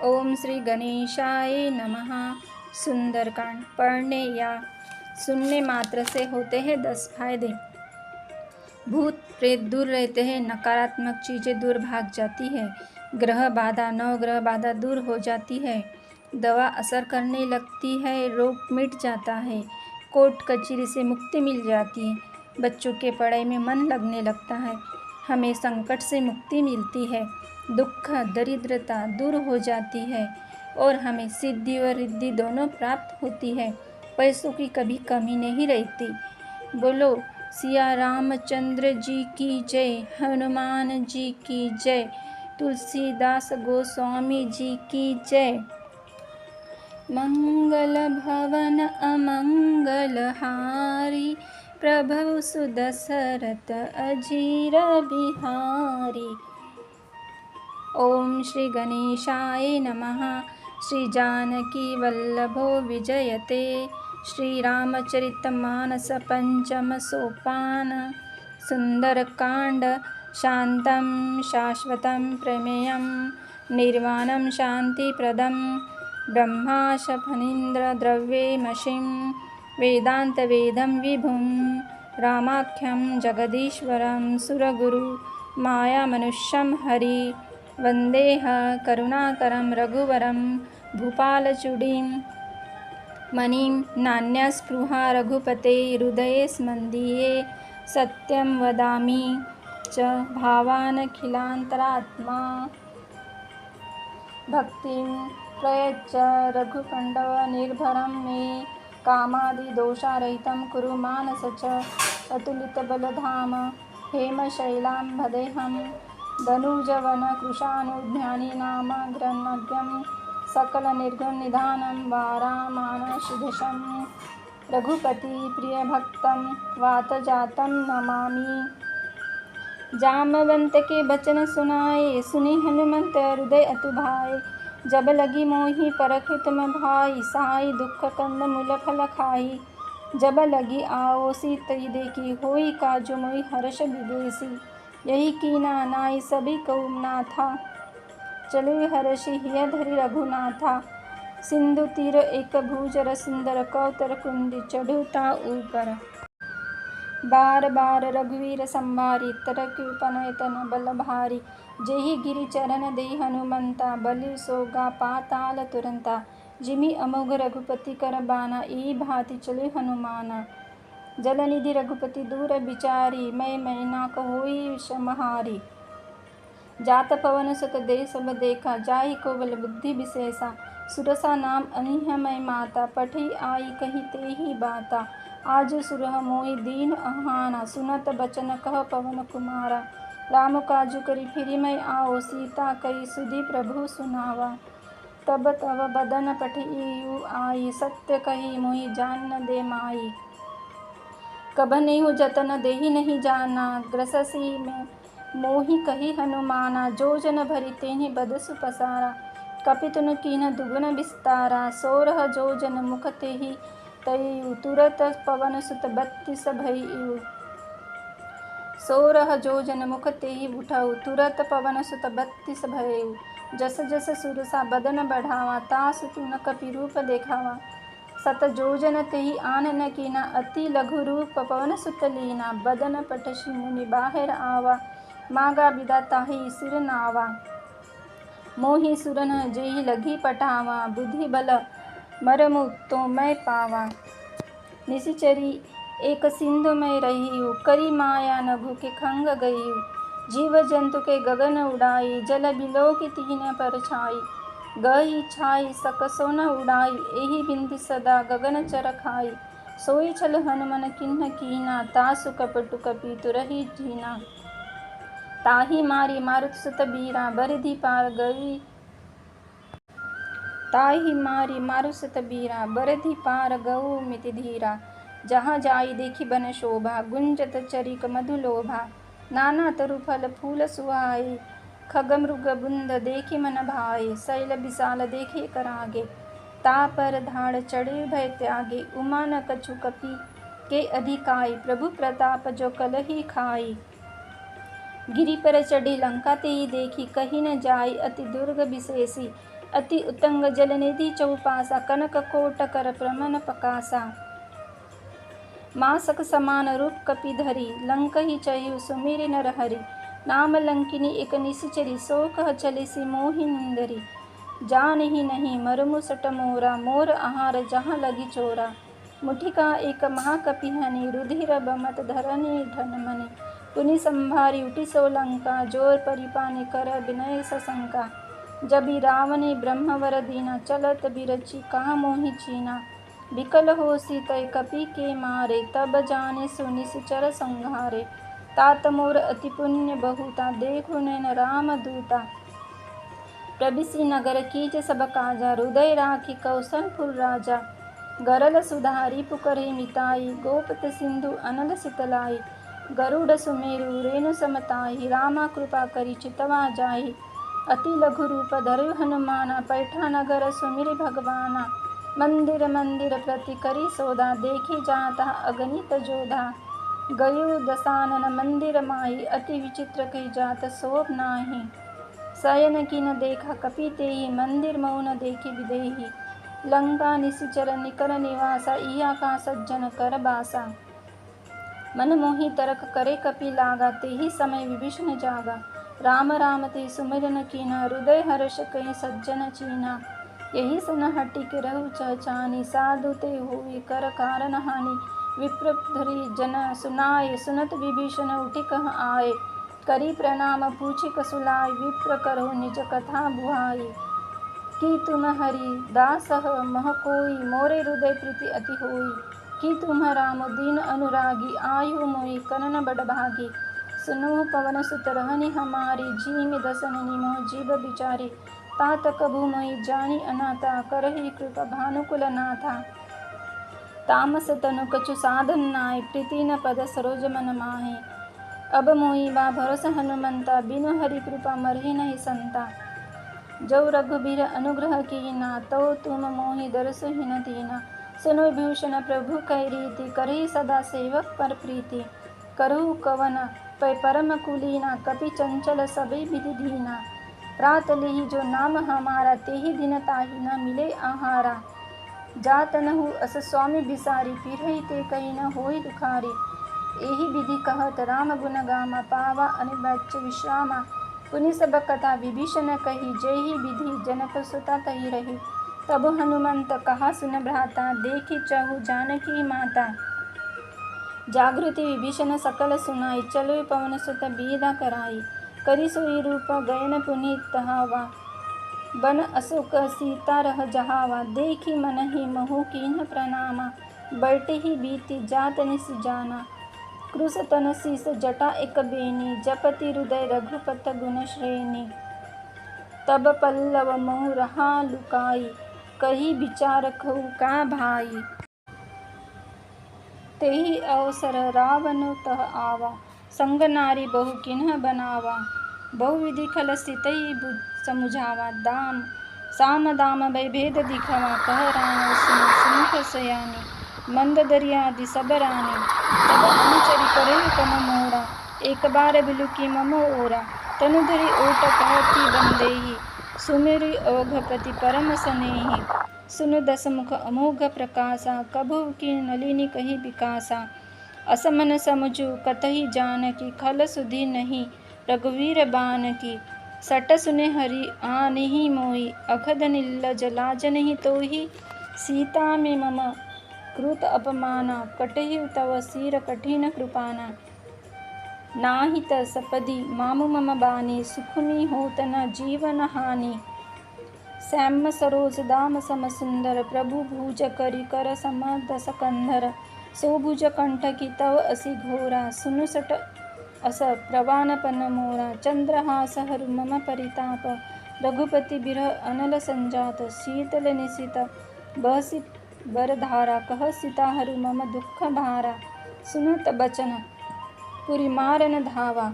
ओम श्री गणेशाय नमः। सुंदरकांड पढ़ने या सुनने मात्र से होते हैं 10 फायदे। भूत प्रेत दूर रहते हैं, नकारात्मक चीज़ें दूर भाग जाती है, ग्रह बाधा नवग्रह बाधा दूर हो जाती है, दवा असर करने लगती है, रोग मिट जाता है, कोर्ट कचहरी से मुक्ति मिल जाती है, बच्चों के पढ़ाई में मन लगने लगता है, हमें संकट से मुक्ति मिलती है, दुख दरिद्रता दूर हो जाती है और हमें सिद्धि और रिद्धि दोनों प्राप्त होती है। पैसों की कभी कमी नहीं रहती। बोलो सिया रामचंद्र जी की जय, हनुमान जी की जय, तुलसीदास गोस्वामी जी की जय। मंगल भवन अमंगल हारी, प्रभु सुदशरथ अजीर बिहारी। ओम श्री गणेशाय नमः। श्री जानकी वल्लभो विजयते, श्री रामचरितमानस पंचम सोपान। सुंदरकांड शांतं शाश्वतं प्रमेयं, निर्वाणं शांतिप्रदं, ब्रह्माशफनीन्द्र द्रव्येमशिं, वेदान्तवेदं विभुं, रामाख्यं जगदीश्वरं सुरगुरु मायामनुष्यं हरि। वंदेह करुणाकरं रघुवरं भूपालचूडीं, मणिं नान्यस्पृहा रघुपते हृदये स्मन्दीये। सत्यं वदामि च भावानखिलान्तरात्मा, भक्तिं प्रयच्छ रघुपण्डव निर्भरं मे। कामादिदोषारहितं कुरु मानस च, अतुलितबलधाम हेमशैलाम्भदेहं। धनुजवन कृशानुज्ञानिनामग्रनज्ञं, सकलनिर्गुणनिधानं वारामानशुधशं। रघुपति प्रियभक्तं वातजातं नमामि। जामवंत के बचन सुनाए, सुनि हनुमंत हृदय अतु भाए। जब लगी मोहि परखि तुम भाई, साई दुख कंद मूल फल खाई। जब लगी आओसी तई देखी, होई काजु मोहि हर्ष विदेसी। यही कीना नाई सभी कऊ नाथा, चले हर्षि हिय धरि रघुनाथा। सिंधु तीर एक भूजर सुंदर, कौतर कुंडी चढ़ुता ऊपर। बार बार रघुवीर संभारी, तरकु पनयतन बल भारी। जेहि गिरि चरण देहि हनुमंता, बलि सोगा पाताल तुरंता। जिमि अमोघ रघुपति कर बाना, ई भांति चले हनुमाना। जलनिधि रघुपति दूर बिचारी, मैं ना होई समहारी। जात पवन सुत देह सब देखा, जाहि को बल बुद्धि विशेषा। सुरसा नाम अनिह मैं माता, पठी आई कही तेहि बाता। आज सुरह मोहि दीन अहाना, सुनत बचन कह पवन कुमारा। राम काजु करि फिरि मैं आओ, सीता कई सुधि प्रभु सुनावा। तब तब बदन पठियु आई, सत्य कही मोहि जान न दे माई। कब नेहु जतन देहि नहीं जाना, ग्रससी में मोहि कही हनुमाना। जो जन भरि तेहि बदसु पसारा, कपितुन कीन्ह दुगुन विस्तारा। सोरह जो जन मुख तेहि तयउ, तुरत पवन सुत 32 भयउ। सोरह जो जन मुख तेहि उठउ, तुरत पवन सुत 32 भयउ। जस जस सुरसा बदन बढ़ावा, तासु तुन कपि रूप देखावा। सत जोजन तेहि आन न कीना, अति लघु रूप पवन सुत लीना। बदन पटशि मुनि बाहिर आवा, मागा बिदा ताहि सिर नावा। मोहि सुरन जेहि लगी पटावा, बुद्धि बल मरमु तो मैं पावा। निशिचरी एक सिंधु में रहियु, करी माया नभु के खंग गइयु। जीव जंतु के गगन उड़ाई, जल बिलो की तीन पर छाई। गई छाई सकसो न उड़ाई, एहि बिंदि सदा गगन चर खाई। सोई छल हनुमन किन्ह कीना, तासु कपटु कपि तुरहि जीना। ताहि मारी मारुत सुत बीरा, बरिधि पार गई। ताहि मारी मारुत सुत बीरा, बरिधि पार गऊ मिति धीरा। जहाँ जाई देखी बन शोभा, गुंजत चरिक मधु लोभा। नाना तरु फल फूल सुहाई, खग मृग बुंद देखी मन भाई। शैल विशाल देखे करागे, तापर धाड़ चढ़े भय त्यागे। उमा न कछु कपि के अधिकाई, प्रभु प्रताप जो कलहि खाई। गिरि पर चढ़ी लंका तेहि देखी, कही न जाई अति दुर्ग विशेषी। अति उतंग जलनिधि चौपासा, कनक कोट कर प्रमन पकासा। मासक समान रूप कपिधरी, लंक ही चहु सुमिरि नर हरि। नाम लंकिनी एक निशिचरी, सो कह चले सी मोहि निंदरी। जान ही नहीं मरमुसट मोरा, मोर आहार जहाँ लगी चोरा। मुठिका एक महाकपिहनि, रुधिर बमत धरनी धन मनि। पुनि संभारी उठी सो लंका, जोर परिपानि कर विनय सशंका। जबि रावणी ब्रह्मवर दीना, चलत बिरची कहा मोहि चीना। विकल होसी तय कपि के मारे, तब जाने सो निश्चर संहारे। तात मोर अति पुण्य बहुता, देखो नैन राम दूता। प्रबिसी नगर कीज सब काजा, हृदय राखी कौशलपुर राजा। गरल सुधारी पुकरे मिताई, गोपत सिंधु अनल सितलाई। गरुड़ सुमेरु रेणु समताही, रामा कृपा करी चितवा जाहि। अति लघु रूप धरु हनुमाना, पैठा नगर सुमिरि भगवाना। मंदिर मंदिर प्रति करी सोधा, देखी जाता अगणित जोधा। गयु दसानन मंदिर माही, अति विचित्र कही जात शोभ नाही। शयन किन देखा कपि तेहि, मंदिर मौन देखी विदेही। लंका निशिचर निकर निवासा, इहा का सज्जन कर बासा। मन मोहि तरक करे कपि लागा, तेहि समय विभीषण जागा। राम राम ते सुमिरन कीना, हृदय हर्ष कहि सज्जन चीना। यही सन हटि के रहु चहचानी, साधु ते होई कर कारण हानि। विप्र धरि जन सुनाए, सुनत विभीषण उठि कह आए। करी प्रणाम पूछि कसुलाय, विप्र करहु निज कथा बुहाई। कि तुम हरि दासह मह कोई, मोरे हृदय प्रीति अति होई। कि तुम राम दीन अनुरागी, आयु मोहि कनन बड़ भागी। सुनहु पवन सुत रहनि हमारी, जिमि दसन निमोह जीव बिचारी। तात कभु मोहि जानी अनाथा, करहि कृपा भानुकुल नाथा। तामस तनु कछु साधन नाय, प्रीति न पद सरोज मन माहे। अब मोहि बा भरोसा हनुमंता, बिनु हरि कृपा मरहि नहीं संता। जो रघुबीर अनुग्रह कीना, तो तुम मोहि दरसु हिन दीना। सुनो विभीषण प्रभु कहि रीति, करहि सदा सेवक पर प्रीति। करहु कवन पै परम कुलीना, कपि चंचल सबे विधि दीना। रात लेहि जो नाम हमारा, तेहि दिन ताहि न मिले आहारा। जात नहु अस स्वामी बिसारी, फिरहि ते कहि न होई दुखारी। एहि विधि कहत राम गुण गामा, पावा अनिर्वच्य विश्रामा। पुनि सब कथा विभीषण कही, जेहि विधि जनक सुता तहि रही। तब हनुमंत कहा सुन भ्राता, देखि चहु जानकी माता। जागृति विभीषण सकल सुनाई, चलो पवन सुत बीधा कराई। करी सोई रूप गयन पुनि तहावा, बन अशोक सीता रह जहावा। देखी मन ही महु कीन्ह प्रणामा, बैठे ही बीती जात निस जाना। क्रूस तन शीस जटा एक बेनी, जपति हृदय रघुपत गुण श्रेणी। तब पल्लव महु रहा लुकाई, कही विचार कहु का भाई। तेहि अवसर रावण तह आवा, संग नारी बहु किन्ह बनावा। बहुविधि खल सितहि समुझावा, दाम साम दाम भय भेद दिखावा। कह राम सुमुख सयानी, मंद दरियादि सब रानी। तब अनुचरि करहि तम मोरा, एक बार बिलुकी मम ओरा। तनु धरि ओट कहती बंदेहि, सुमिरि औघपति परम सनेहि। सुनु दस मुख अमोघ प्रकाशा, कभु की नलिनी कही विकासा। असमन समुझु कतहि जानकी, खल सुधि नहीं रघुवीर बानकी। सट सुने हरि आनेहि मोहि, अखद निर्लज लाज नहीं तोहि। सीता में मम कृत अपमाना, कटहि तव सिर कठिन कृपाना। नाही त सपदि मामु मम बानी, सुखुनि होत न जीवन हानि। श्याम सरोज दाम सम सुंदर, प्रभु भुज करि कर सम दस कंधर। सो भुज कंठ की तव असि घोरा, सुनु सट अस प्रवान पन मोरा। चंद्रहास हरु मम परिताप, रघुपति बिरह अनल संजात। शीतल निशित बहसि बरधारा, कह सीता हरु मम दुख भारा। सुनत बचन पुरि मारन धावा,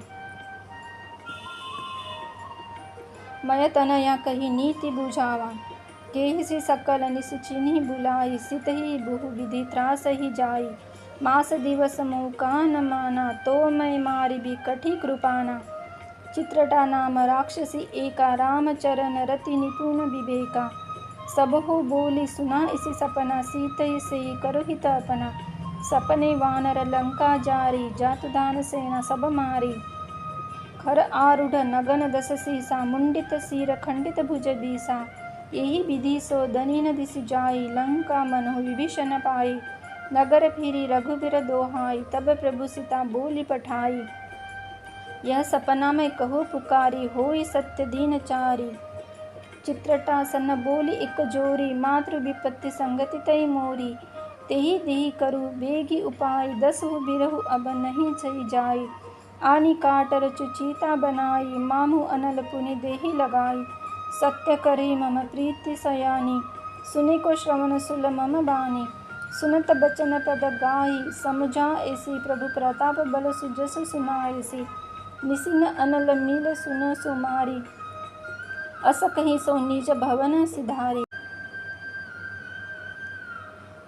मय तनया कही नीति बुझावा। केहि सकल निस चिन्हि बुलाई, सितहि बहु विधि त्रासहि जाई। मास दिवस मोह कहा न माना, तो मैं मारि भी कठी कृपाना। चित्रटा नाम राक्षसी एका, रामचरण रति निपुण विवेका। सब हो बोली सुना इसी सपना, सीतई से करो हित अपना। सपने वानर लंका जारी, जातु दान सेना सब मारी। खर आरूढ़ नगन दस सीसा, मुंडित सिर खंडित भुज बीसा। यही विधि सो दनी न दिस जाई, लंका मनहु विभीषण पाई। नगर फिरी रघुबीर दोहाई, तब प्रभु सीता बोली पठाई। यह सपना मैं कहो पुकारी, होई सत्य दीन चारी। चित्रटा सन बोली एक जोरी, मातृ विपत्ति संगति तई मोरी। तेहि देहि करु बेगी उपाय, दसहु बिरहु अब नहीं छई जाई। आनी काटर चुचीता बनाई, मामु अनल पुनि देहि लगाई। सत्य करी मम प्रीति सयानी, सुनि को श्रवण सुल मम बानी। सुनत बचन पद गाही, समुझा ऐसी प्रभु प्रताप बल सुजस सुनाएसी। निसिन अनल मील सुनो सुमारी, अस कहीं सो निज भवन सिधारी।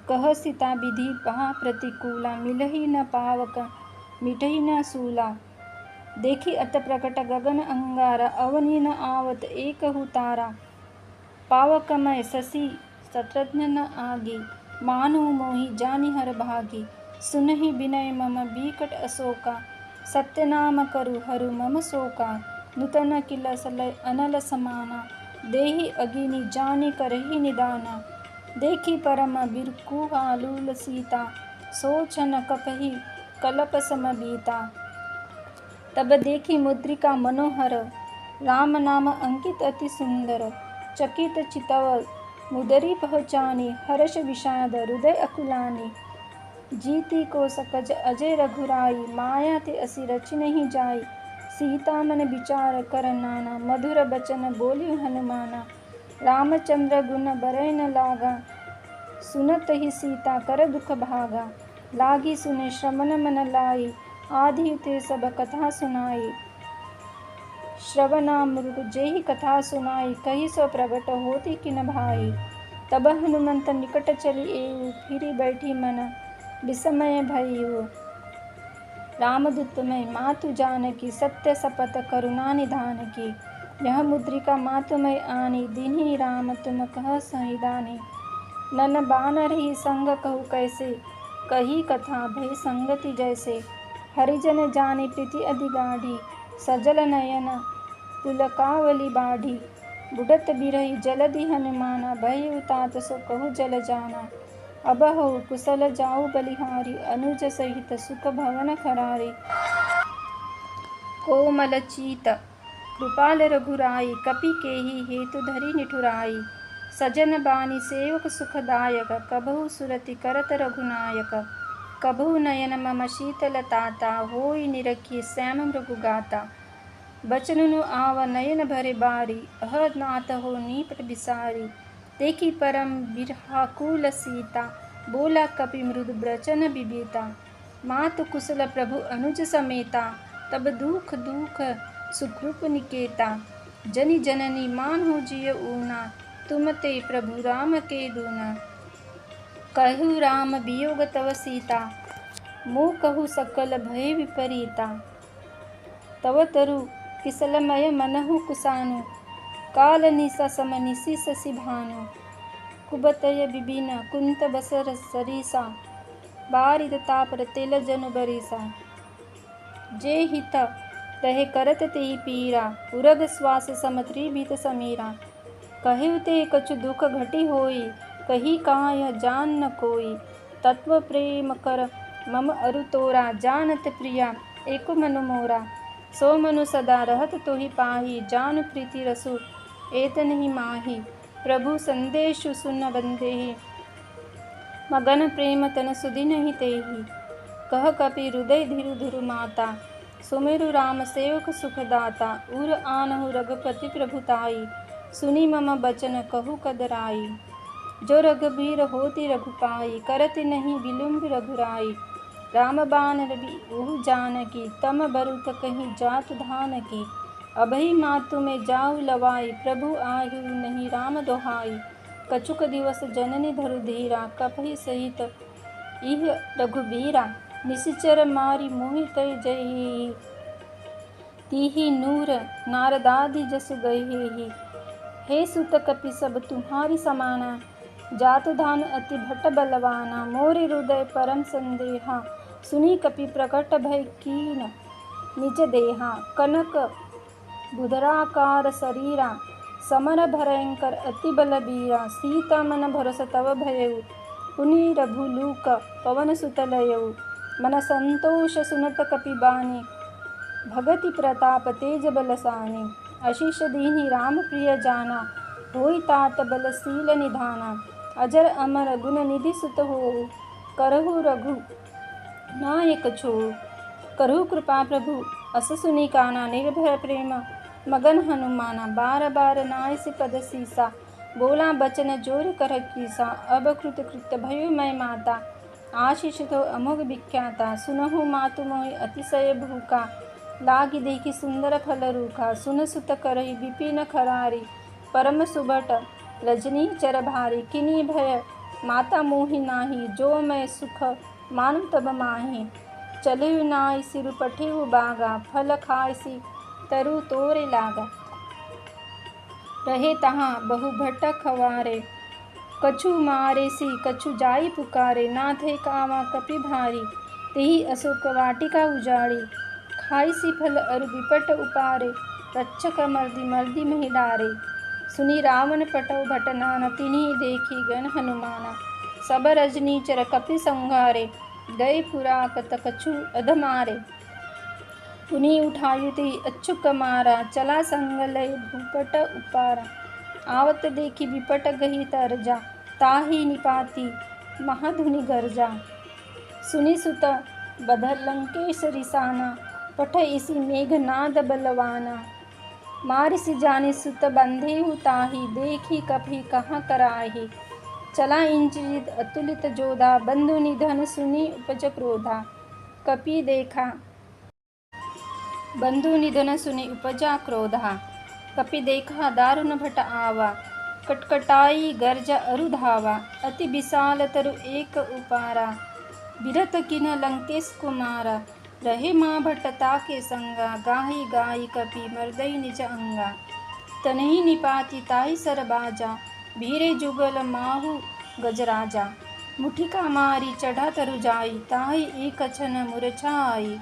कह सीता विधि पहा प्रतिकूला, मिलहि न पावक मिटहि न सूला। देखी अत प्रकट गगन अंगारा, अवनि न आवत एकहु तारा। पावकमय शशि शतरत्न न आगी, मानो मोहि जानि हर भागी। सुनहि बिनय मम बिकट अशोका, सत्य नाम करु हरु मम शोका। नूतन किलसल अनल समाना, देहि अगिनि जानि करहि निदाना। देखी परम बिरकुहालूल सीता, सोचन कपहि कलप सम बीता। तब देखी मुद्रिका मनोहर, राम नाम अंकित अति सुंदर। चकित चितव मुदरी पहचानी, हर्ष विषाद हृदय अकुलानी। जीती को सकज अजय रघुराई, माया ते असी रचि नहीं जाई। सीता मन विचार कर नाना, मधुर बचन बोली हनुमाना। रामचंद्र गुण बरय न लागा, सुनत ही सीता कर दुख भागा। लागी सुने श्रवण मन लाई, आधि ते सब कथा सुनाई। श्रवणामृत जेहि कथा सुनाई, कही सो प्रगट होती किन भाई। तब हनुमंत निकट चली एउ, फिरी बैठी मन विस्मय भइउ। रामदूत मैं मातु जानकी, सत्य सपथ करुणा निधान की। यह मुद्रिका मातु मैं आनी, दीन्ही राम तुम कह सहिदानी। नन बानर ही संग कहु कैसे, कही कथा भई संगति जैसे। हरिजन जानी प्रीति अधि गाढ़ी, सजल नयन पुलकावली बाढ़ी। बुडत बिरही जलधि हनुमाना, भयउ तात सो कहु जल जाना। अब हो कुशल जाऊ बलिहारी, अनुज सहित सुख भवन खरारी। कोमल चीत कृपाल रघुराई, कपि केहि हेतु धरि निठुराई। सजन बानी सेवक सुखदायक, कबहु सुरति करत रघुनायक। कबहु नयन मम शीतल ताता, होई निरखी श्याम मृगुगाता। बचनु आव नयन भरे बारी, अह नाथ हो नीपट बिसारी। देखी परम बिरहाकुल सीता, बोला कपि मृदु वचन विबीता। मातु कुशल प्रभु अनुज समेता, तब दुख दुख सुकृप निकेता। जनि जननी मानहु जिय ऊना, तुम ते प्रभु राम के दूना। कहु राम वियोग तव सीता, मोह कहु सकल भय विपरीता। तव तरु किसलमय मनहु कुसानु, काल निशा सम निशि शशि भानु। कुबतय बिबिन कुंत बसर सरीसा, बारिद तापर तेल जनु बरीसा। जे हित रहे करत तेहि पीरा, उरग श्वास सम त्रिभीत समीरा। कहु ते कछु दुख घटी होई, कही काय जान न कोई। तत्व प्रेम कर मम अरु तोरा, जानत प्रिया एको मनु मोरा। सो मनु सदा रहत तोहि पाही, जान प्रीति रसु एतनहि माही। प्रभु संदेशु सुन बंदेहि, मगन प्रेम तन सुदिनहि तेहि। कह कपि हृदय धिरु धुरु माता, सुमेरु राम सेवक सुखदाता। उर आनहु रघुपति प्रभुताई, सुनी मम बचन कहु कदराई। जो रघुबीर होती रघुपाई, करति नहीं विलुम्ब रघुराई। राम बान रवि उहु जानकी, तम बरुत कहीं जात धान की। अभई मातु में जाऊ लवाई, प्रभु आयु नहीं राम दोहाई। कछुक दिवस जननी धरु धीरा, कपहि सहित इह रघुबीरा। निशिचर मारी मोहि तै जहि, तीही नूर नारदादि जस गए ही। हे सुत कपि सब तुम्हारी समाना, जात धान अति भट्ट बलवाना। मोरे हृदय परम संदेहा, सुनी कपि प्रकट भय कीन निज देहा। कनक बुधराकार शरीरा, समर भयंकर अति बलबीरा। सीता मन भरोस तव भयउ, पुनि रघुलूक पवन सुत लयउ। मन संतोष सुनत कपि बानी, भगति प्रताप तेज बलसानी। आशीष दीन्हि राम प्रिय जाना, होई तात बल शील निधाना। अजर अमर गुण निधि सुत होऊ, करहु रघु नायक छोड़ू। करहु कृपा प्रभु अस सुनी काना, निर्भय प्रेम मगन हनुमाना। बार बार नाय से पद सीसा, बोला बचन जोर कर कीसा। अब कृत कृत्य भयो मैं माता, आशीष तो अमोघ विख्याता। सुनहु मातु मोहि अतिशय भूखा, लागी देखी सुंदर फल रूखा। सुन सुत करहि विपिन खरारी, परम सुभट रजनी चर भारी। किनी भय माता मोहि नाही, जो मैं सुख मानु तब माही। चलेहु नाई सिरु पठेहु बागा, फल खायसी तरु तोरे लागा। रहे तहाँ बहु भट्ट खवारे, कछु मारे सी कछु जाई पुकारे। नाथे कावा कपि भारी, तेहि अशोक वाटिका उजाड़ी। खाई सी फल अरु विपट उपारे, रक्षक मर्दी मर्दी महि डारे। सुनी रावण पटौ भट नाना, तिन्हि देखी गण हनुमाना। सब रजनीचर कपि संहारे, गए पुराकत कछु अधमारे। पुनि उठायु ते अच्युक मारा, चला संग लय भूपट उपारा। आवत देखी विपट गही तरजा, ताहि निपाति महाधुनि गर्जा। सुनि सुत बधर लंकेश रिसाना, पठइसि मेघनाद बलवाना। मारिसि जानि सुत बंधेहु ताहि, देखी कपि कहाँ कराहि। चला इंद्रजित अतुलित जोधा, बंधु निधन सुनि उपज क्रोधा। कपि देखा बंधु निधन सुनि उपजा क्रोधा। कपि देखा दारुण भट आवा, कटकटाई गर्ज अरु धावा। अति विशाल तरु एक उपारा, बिरत किन लंकेश कुमारा। रहे माँ भट्ट ताके संगा, गाही गाई कपि मर्दई निज अंगा। तनहि निपाति ताहि सर बाजा, भीरे जुगल माहु गजराजा। मुठिका मारी चढ़ा तरु जाई, ताहि एक छन मूर्छाई।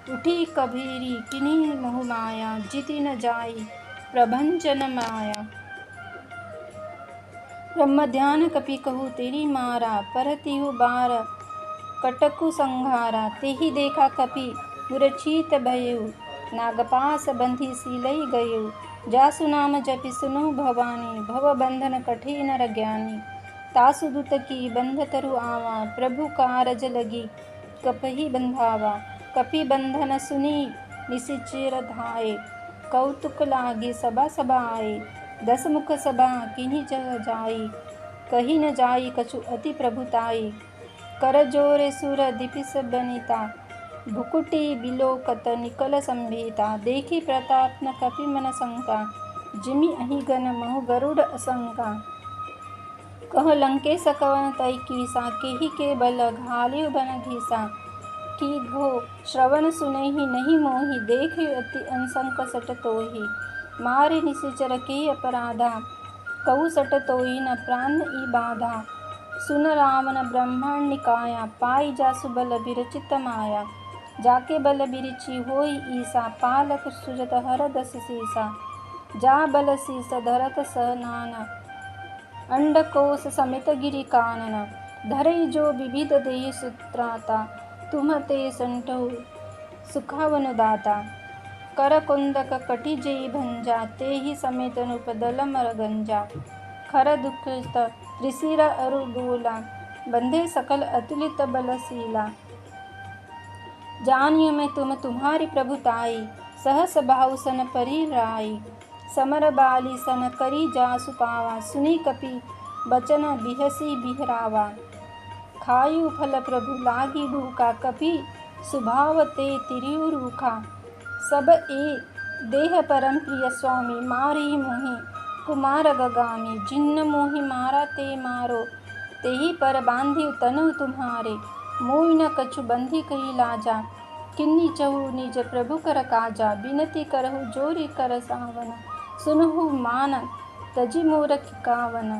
उठी कबीरी किन्ही मोह माया, जिति न जाई प्रभंजन माया। ब्रह्म ध्यान कपि कहु तेरी मारा, परतिहु बार कटकु संघारा। तेहि देखा कपि मूर्छित भयउ, नागपास बंधी सीलई गयउ। जासु नाम जपि सुनहु भवानी, भव बंधन कटे नर ज्ञानी। तासु दुत की बंध तरु आवा, प्रभु कारज लगी कपहि बंधावा। कपि बंधन सुनी निशिचर धाये, कौतुक लागे सभा सभा आए। दस मुख सभा किन्ही जग जाई, कही न जाई कछु अति प्रभुताई। कर जोरे सुर दिपिस बनिता, भुकुटी बिलोकत निकल संभीता। देखी प्रताप न कपि मन शंका, जिमि अहि गन महु गरुड़ असंका। कह लंकेश कवन तई कीसा, केहि के बल घालिउ बन घीसा। की घो श्रवण सुनहि नहीं मोहि, देखि अति अंशंक सट तोहि। मारे निशिचर के अपराधा, कहु सट तोहि न प्राण ई बाधा। सुन रावण ब्रह्मांड निकाया, पाई जासु बल विरचित माया। जाके बल बिरिचि होई ईसा, पालक सुजत हर दस सीसा। जा बल शीस धरत सहनाना, अंडकोश समित गिरि कानन। धरई जो विविध देहि सुत्राता, तुम ते संटहु सुखावन दाता। कर कुंदक कटि जेई भंजा, तेहि समेत नृप दल मर गंजा। खर दुखित त्रिशिर अरु गोला, बंधे सकल अतुलित बलशीला। जानिय मैं तुम तुम्हारी प्रभुताई, सहस बाहु सन परि राई। समर बाली सन करी जासु पावा, सुनी कपि बचन बिहसी बिहरावा। खायु फल प्रभु लागी भूखा, कपि सुभाव ते तिरियु रूखा। सब ए देह परम प्रिय स्वामी, मारहि मोहि कुमार गगामी। जिन्न मोहि मारा ते मारो, तेहि पर बांधिउ तनहु तुम्हारे। मोहि न कछु बंधी कही लाजा, किन्नी चहु निज प्रभु कर काजा, बिनती करहु जोरी कर सावन, सुनहु मान तजी मोर कावन,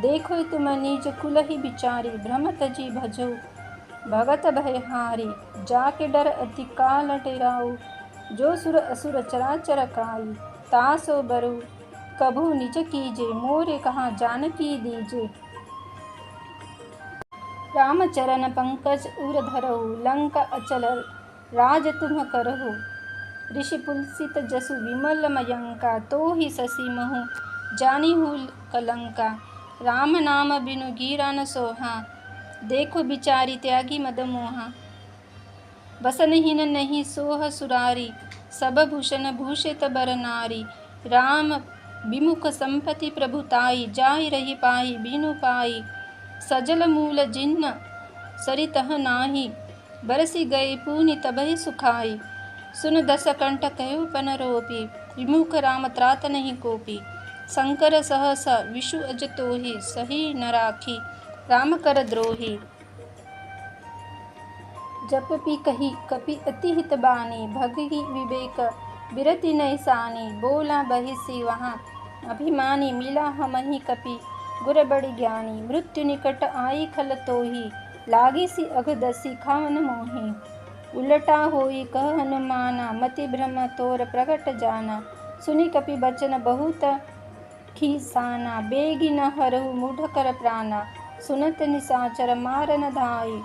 देखो तुम निज कुलहि बिचारी, भ्रम तजी भजो भगत भयहारी, जाके डर अति काल टेराऊ, जो सुर असुर चराचर काई, तासो बरु कभु निज कीजे, मोरे कहाँ जानकी दीजे। रामचरण पंकज उर धरहु, लंका अचल राज तुम करहु, ऋषि पुलसित जसु विमल मयंका, तो ही शशि महु जानिहु कलंका, राम नाम बिनु गिरा न सोहा, देखो बिचारी त्यागी मद मोहा, बसनहीन नहीं सोह सुरारी, सब भूषण भूषित बर नारी, राम विमुख संपत्ति प्रभुताई, जाहि रही पाई बिनु पाई, सजल मूल जिन्न सरितह नाही, बरसी गए पूनि तबहि सुखाई, सुन दस कंठ कहु पन रोपी, विमुख राम त्रात नहीं कोपी, शंकर सहस विषु अज तोहि, सही न राखी राम कर द्रोही, जप पी कही कपि अति हित बानी, भगहि विवेक बिरति नैसानी, बोला बहिसी वहाँ अभिमानी, मिला हमहि कपि गुर बड़ि ज्ञानी, मृत्यु निकट आई खल तोही, लागी सी अघदसी खावन मोही, उलटा होई कह हनुमाना, मति भ्रम तोर प्रगट जाना, सुनि कपि बचन बहुत खीसाना, बेगी न हरहु मूढ़ कर प्राणा, सुनत निसाचर मारन धाई,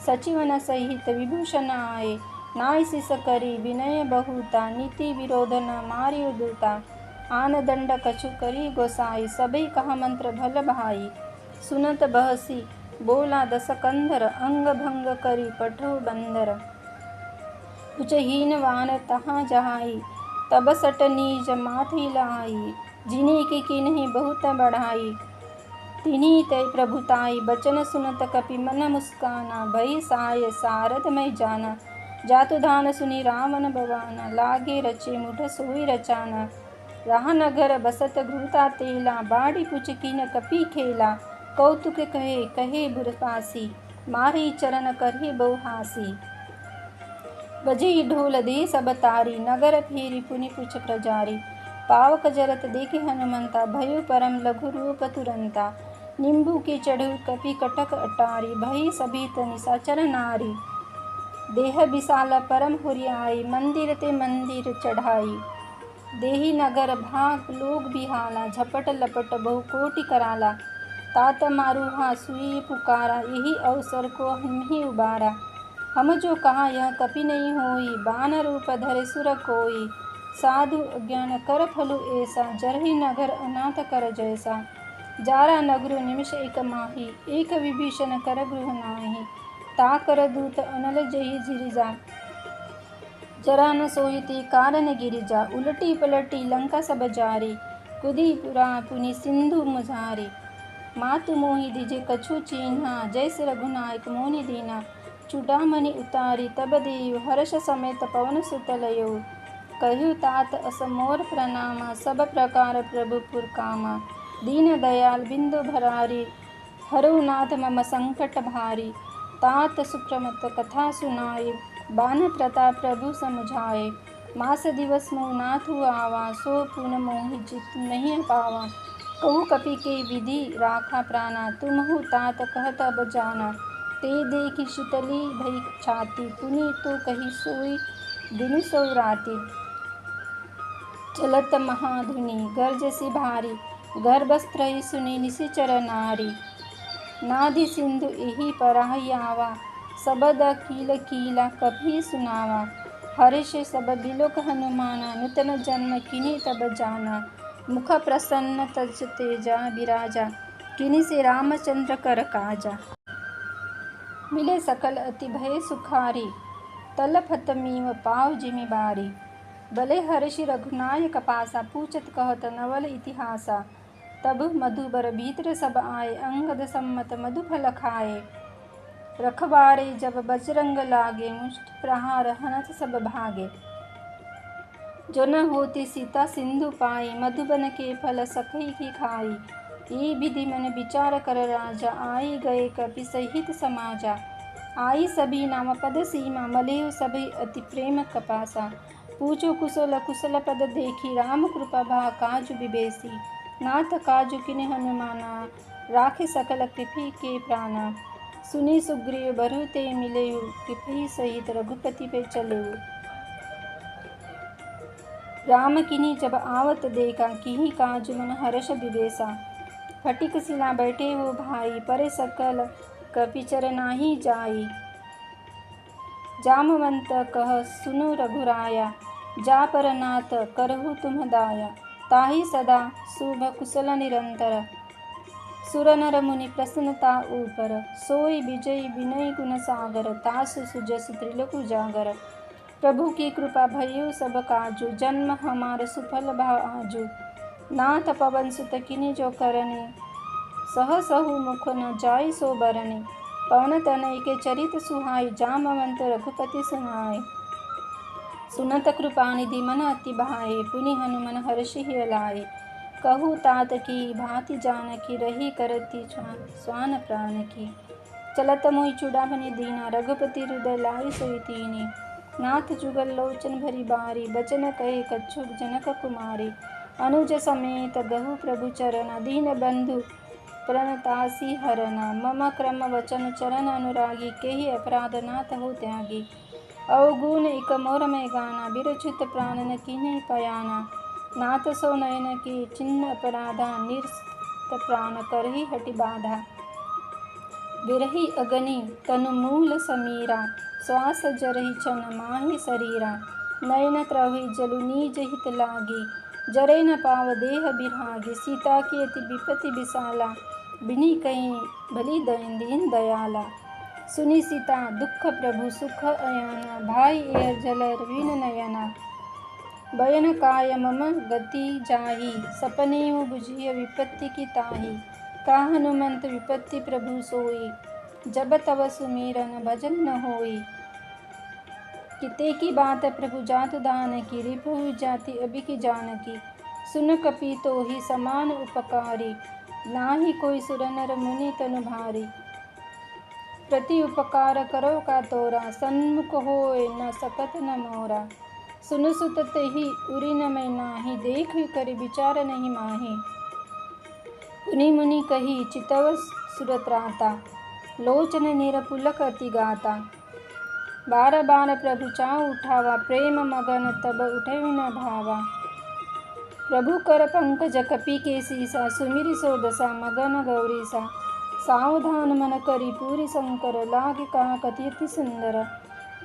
सचिवन सहित विभूषण आए, नाय सिस करी विनय बहुता, नीति विरोध न मारियो दूता, आन दंड कछु करी गोसाई, सभी कहा मंत्र भल भाई, सुनत बहसी बोला दस कंधर, अंग भंग करी पठो बंदर, उचहीन वान तहाँ जहाई, तब सट नीज माथि लाई, जिनी की किन्हीं बहुत बढ़ाई, तिन्हीं तय प्रभुताई, बचन सुनत कपि मन मुस्काना, भई साय सारद मैं जाना, जातु धान सुनि रावण बवाना, लागे रचे मुठ सोई रचाना, राह नगर बसत घूता तेला, बाड़ी पुछ कीन कपि खेला, कौतुक कहे कहे बुरपासी, मारी चरण करहि बहुहासी, बजे ढोल दे सब तारी, नगर फेरी पुनि पुछ प्रजारी, पावक जरत देखे हनुमंता, भयो परम लघु रूप तुरंता, नींबू के चढ़ु कपि कटक अटारी, भई सभी निशाचर नारी, देह विशाल परम हुरियाई, मंदिर ते मंदिर चढ़ाई, देही नगर भाग लोग बिहाला, झपट लपट बहु कोटि कराला, तात मारुहा सुई पुकारा, यही अवसर को हम ही उबारा, हम जो कहा यह कपि नहीं होई, बान रूप धरे सुर कोई, साधु अज्ञान कर फलु ऐसा, जरहि नगर अनाथ कर जैसा, जारा नगरु निमिष एक माही, एक विभीषण कर गृह नाही, ताकर दूत अनल जही झिरिजा, जरा न सोईती कारण गिरिजा, उलटी पलटी लंका सब जारी, कुदी पुरा पुनि सिंधु मुझारी, मातु मोहि दिजे कछु चीन्हा, जैसे रघुनायक मोनि दीना, चूड़ामणि उतारी तब देव, हर्ष समेत पवन सुत लयो, कहु तात अस मोर प्रणामा, सब प्रकार प्रभु पुर कामा, दीन दयाल बिंदु भरारी, हरु नाथ मम संकट भारी, तात सुप्रमत कथा सुनाए, बान प्रताप प्रभु समुझाए, मास दिवस मोह नाथु आवा, सो पुन मोहि जित नहीं पावा, कहु कपि के विधि राखा प्राणा, तुमहु तात कहत अब जाना, ते देखि शीतली भई छाती, पुनि तो कही सोई दिन सो राती, चलत महाधुनि गर्जसी भारी, गर्भस्त्र सुनि निशिचर नारी, नादि सिंधु एहि परहि आवा, सबद कील कीला कभी सुनावा, हर्ष सब बिलोक हनुमाना, नूतन जन्म किनि तब जाना, मुख प्रसन्न तज तेजा विराजा, किनि से रामचंद्र कर काजा, मिले सकल अति भय सुखारी, तलफत मीव पाव जिमि बारी, भले हर्षि रघुनायक पासा, पूछत कहत नवल इतिहासा, तब मधुबर भीतर सब आए, अंगद सम्मत मधु फल खाए, रखवारे जब बजरंग लागे, मुष्टि प्रहार हनत सब भागे, जो न होती सीता सिंधु पाई, मधुबन के फल सखई की खाई, ये विधि मन विचार कर राजा, आई गए कपि सहित समाजा, आई सभी नाम पद सीमा मलेहु सभी अति प्रेम कपासा। पूछो कुशल कुशल पद देखी राम कृपा भा काजु विबेसी। नाथ काजु किने हनुमाना राखे सकल कृपी के प्राणा। सुनी सुग्रीव बरहु ते मिलेहु कृपी सहित रघुपति पे चलेहु। राम किन्हीं जब आवत देखा किही काजु मन हर्ष विबेसा। फटिक सिला बैठे वो भाई परे सकल कपिचर नाही जाई। जामवंत कह सुनु रघुराया जा पर नाथ करहु तुम दाया। ताहि सदा शुभ कुशल निरंतर सुर नर मुनि प्रसन्नता ऊपर। सोई विजय विनय गुण सागर तासु सुजस त्रिलोक उजागर। प्रभु की कृपा भयउ सब काजू जन्म हमार सुफल भा आजू। नाथ पवन सुत किनि जो करनी सह सहु मुख न जाय सो बरनी। पवन तनय के चरित सुहाई जामवंत रघुपति सुनाय। सुनत कृपा निधि मन अति भाए पुनि हनुमन हर्षि लाए। कहू तात की भांति जानकी रही करती स्वान प्राण की। चलत मोहि चूड़ामणि दीना रघुपति हृदय लाई सोई तीनी। नाथ जुगल लोचन भरी बारी बचन कहे कच्छुक जनक कुमारी। अनुज समेत गहु प्रभु चरण दीन बंधु प्रणतासी हरना। मम क्रम वचन चरण अनुरागी केहि अपराध नाथ हो त्यागी। अवगुण इक मोर में गाना बिरचित प्राण न कीन्ही पयाना। नाथ सो नयन की चिन्ह अपराधा निरस्त प्राण करही हटि बाधा। बिरही अगनि तनु मूल समीरा श्वास जरहि छन माहि शरीरा। नयन त्रवहि जलु नीज हित लागी जरै न पाव देह बिरहागी। सीता की अति विपत्ति विशाला बिनि कहीं भली दीन दयाला। सुनी सीता दुख प्रभु सुख अयाना भाई एह जल वीन नयना। बयन काय मम गति जाही सपने बुझिय विपत्ति की ताही। का हनुमंत विपत्ति प्रभु सोई जब तब सुमिरन भजन न होई। किते की बात प्रभु जातु दान की रिपु जाति अभी की जानकी। सुन कपि तो ही समान उपकारी नाही कोई सुर नर मुनि तनु भारी। प्रति उपकार करो का तोरा सन्मुख होय न सकत न मोरा। सुन सुत तेहि उरि न मैं नाही देख करि विचार नहीं माही। पुनि मुनि कही चितव सुरत्राता लोचन निरपुलक अति गाता। बार बार प्रभु चाउ उठावा प्रेम मगन तब उठे न भावा। प्रभु कर पंकज कपि के सीसा सुमिरि सो दशा मगन गौरीसा। सावधान मन करी पूरी शंकर लागे कहा कति सुंदर।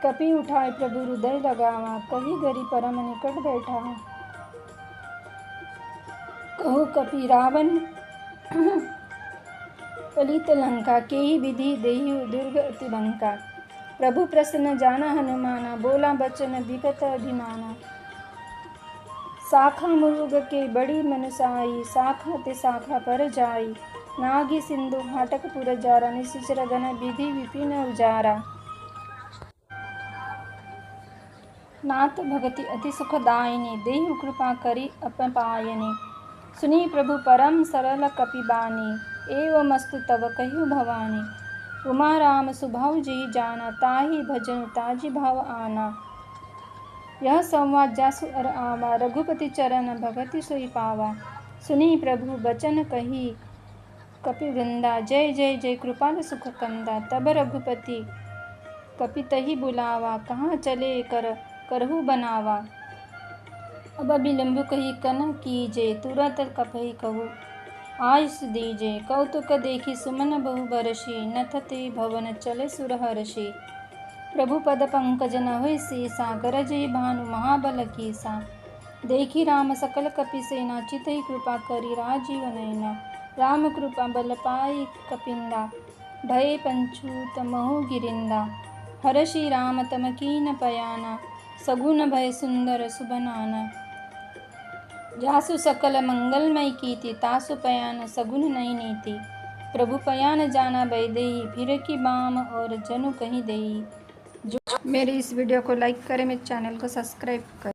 कपि उठाए प्रभु हृदय लगावा कही गरी परम निकट बैठा। कहु कपि रावण पलित लंका केहि विधि देहि दुर्ग अति बंका। प्रभु प्रसन्न जाना हनुमाना बोला बचन विगत अभिमाना। शाखा मुरुग के बड़ी मनुसाई शाखा ते शाखा पर जाई। नागी सिंधु हाटक पुर जारा निशिचर गण विधि विपिन उजारा। नाथ भगति अति सुखदायिनी देहु कृपा करी अपपायनी। सुनी प्रभु परम सरल कपि बानी एवमस्तु तब कहियो भवानी। उमा राम सुभाव जी जाना ताहि भजन ताजी भाव आना। यह संवाद जासु अर आवा रघुपति चरण भगति सोई पावा। सुनी प्रभु बचन कही कपि वृंदा जय जय जय कृपाल सुख कंदा। तब रघुपति कपि तहि बुलावा कहाँ चले करहु बनावा। अब विलंब कही कन कीजे तुरत कपहि कहु आयुष दीजे। कौतुक देखी सुमन बहु बरसी नथ ते भवन चले सुर हर्षि। प्रभु पद पंकज न होय सीसा गरजई भानु महाबल कीसा। देखी राम सकल कपि सेना चितहि कृपा करी राजीव नैना। राम कृपा बल पाई कपिंदा भय पंचूत महु गिरिंदा। हर्षि राम तम कीन पयाना सगुन भय सुंदर सुबनाना। जासु सकल मंगलमय कीति तासु पयान सगुन नई नीति। प्रभु पयान जाना बैदेही फिर की बाम और जनु कहीं देई। मेरे इस वीडियो को लाइक करें, मेरे चैनल को सब्सक्राइब करें।